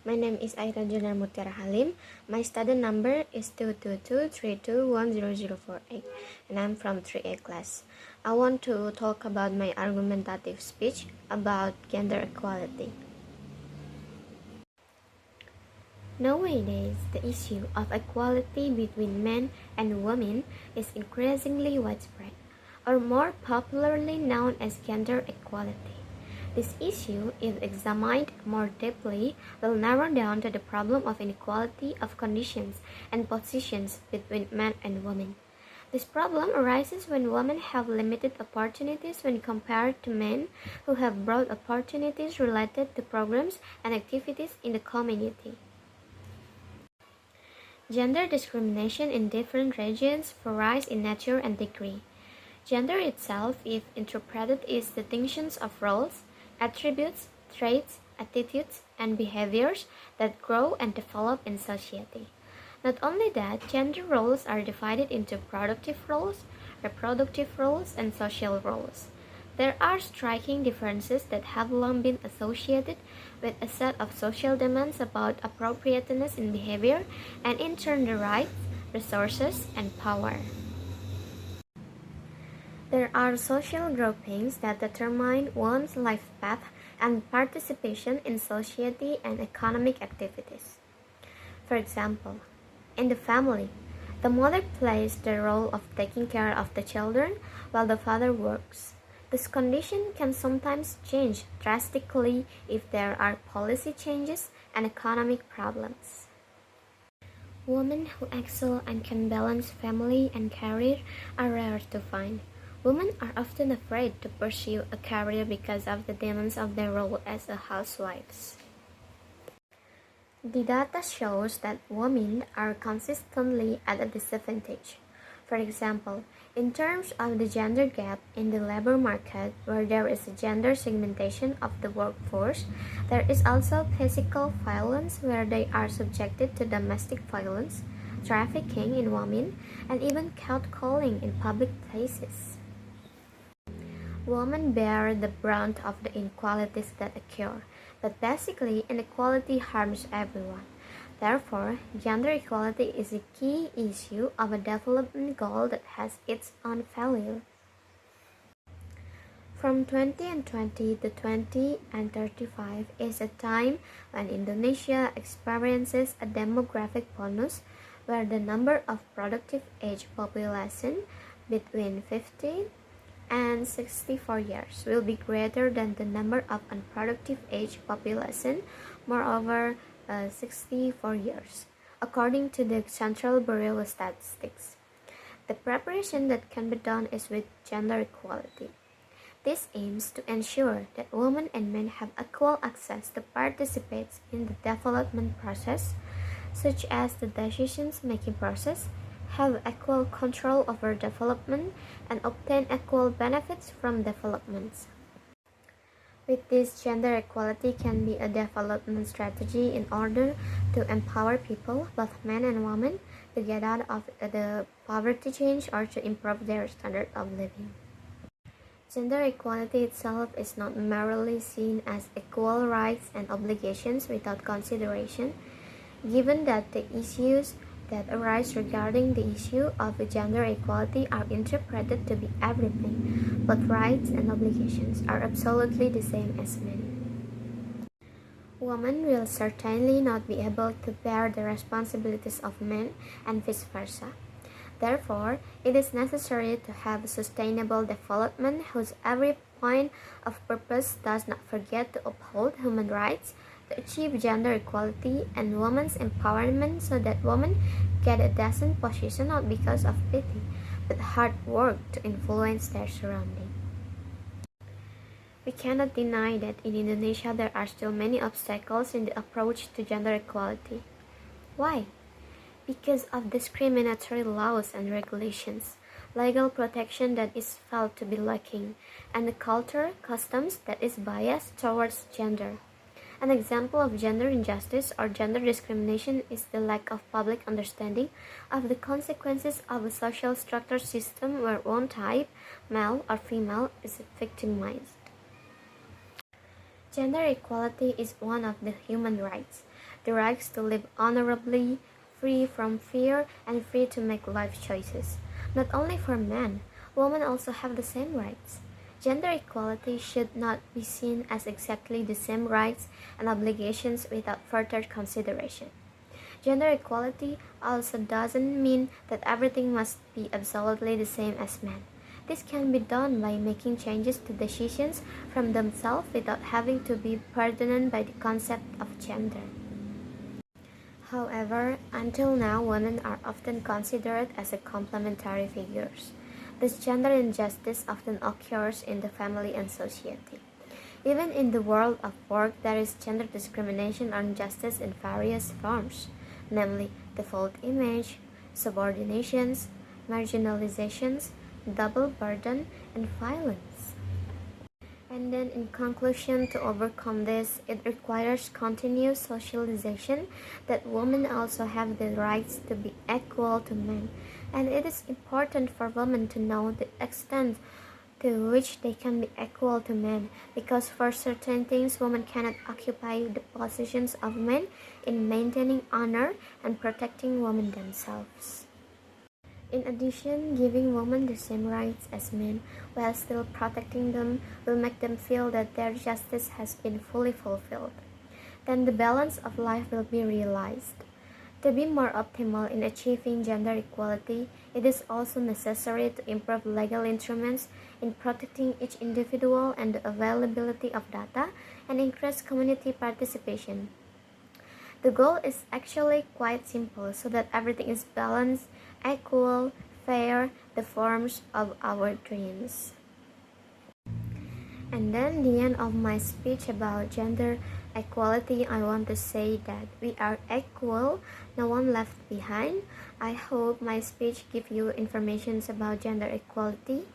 My name is Aira Juniar Mutiara Halim. My student number is 22232100048 and I'm from 3A class. I want to talk about my argumentative speech about gender equality. Nowadays, the issue of equality between men and women is increasingly widespread, or more popularly known as gender equality. This issue, if examined more deeply, will narrow down to the problem of inequality of conditions and positions between men and women. This problem arises when women have limited opportunities when compared to men who have broad opportunities related to programs and activities in the community. Gender discrimination in different regions varies in nature and degree. Gender itself, if interpreted, is distinctions of roles, attributes, traits, attitudes, and behaviors that grow and develop in society. Not only that, gender roles are divided into productive roles, reproductive roles, and social roles. There are striking differences that have long been associated with a set of social demands about appropriateness in behavior and in turn the rights, resources, and power. There are social groupings that determine one's life path and participation in society and economic activities. For example, in the family, the mother plays the role of taking care of the children while the father works. This condition can sometimes change drastically if there are policy changes and economic problems. Women who excel and can balance family and career are rare to find. Women are often afraid to pursue a career because of the demands of their role as a housewives. The data shows that women are consistently at a disadvantage. For example, in terms of the gender gap in the labor market, where there is a gender segmentation of the workforce, there is also physical violence where they are subjected to domestic violence, trafficking in women, and even catcalling in public places. Women bear the brunt of the inequalities that occur, but basically inequality harms everyone. Therefore, gender equality is a key issue of a development goal that has its own value. From 2020 to 2035 is a time when Indonesia experiences a demographic bonus where the number of productive age population between 50 and 64 years will be greater than the number of unproductive age population, moreover 64 years, according to the Central Bureau of Statistics. The preparation that can be done is with gender equality. This aims to ensure that women and men have equal access to participate in the development process, such as the decision-making process, have equal control over development, and obtain equal benefits from developments. With this, gender equality can be a development strategy in order to empower people, both men and women, to get out of the poverty change or to improve their standard of living. Gender equality itself is not merely seen as equal rights and obligations without consideration, given that the issues that arise regarding the issue of gender equality are interpreted to be everything, but rights and obligations are absolutely the same as men. Women will certainly not be able to bear the responsibilities of men and vice versa. Therefore, it is necessary to have sustainable development whose every point of purpose does not forget to uphold human rights, to achieve gender equality and women's empowerment so that women get a decent position not because of pity, but hard work to influence their surroundings. We cannot deny that in Indonesia there are still many obstacles in the approach to gender equality. Why? Because of discriminatory laws and regulations, legal protection that is felt to be lacking, and the culture, customs that is biased towards gender. An example of gender injustice or gender discrimination is the lack of public understanding of the consequences of a social structure system where one type, male or female, is victimized. Gender equality is one of the human rights. the rights to live honorably, free from fear, and free to make life choices. Not only for men, women also have the same rights. Gender equality should not be seen as exactly the same rights and obligations without further consideration. Gender equality also doesn't mean that everything must be absolutely the same as men. This can be done by making changes to decisions from themselves without having to be burdened by the concept of gender. However, until now, women are often considered as a complementary figures. This gender injustice often occurs in the family and society. Even in the world of work, there is gender discrimination or injustice in various forms, namely default image, subordinations, marginalizations, double burden, and violence. And then, in conclusion, to overcome this, it requires continuous socialization that women also have the rights to be equal to men. And it is important for women to know the extent to which they can be equal to men, because for certain things, women cannot occupy the positions of men in maintaining honor and protecting women themselves. In addition, giving women the same rights as men while still protecting them will make them feel that their justice has been fully fulfilled. Then the balance of life will be realized. To be more optimal in achieving gender equality, it is also necessary to improve legal instruments in protecting each individual and the availability of data and increase community participation. The goal is actually quite simple so that everything is balanced, equal, fair, the forms of our dreams. And then the end of my speech about gender equality, I want to say that we are equal, no one left behind. I hope my speech give you information about gender equality.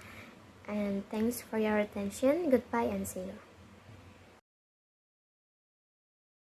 And thanks for your attention. Goodbye and see you.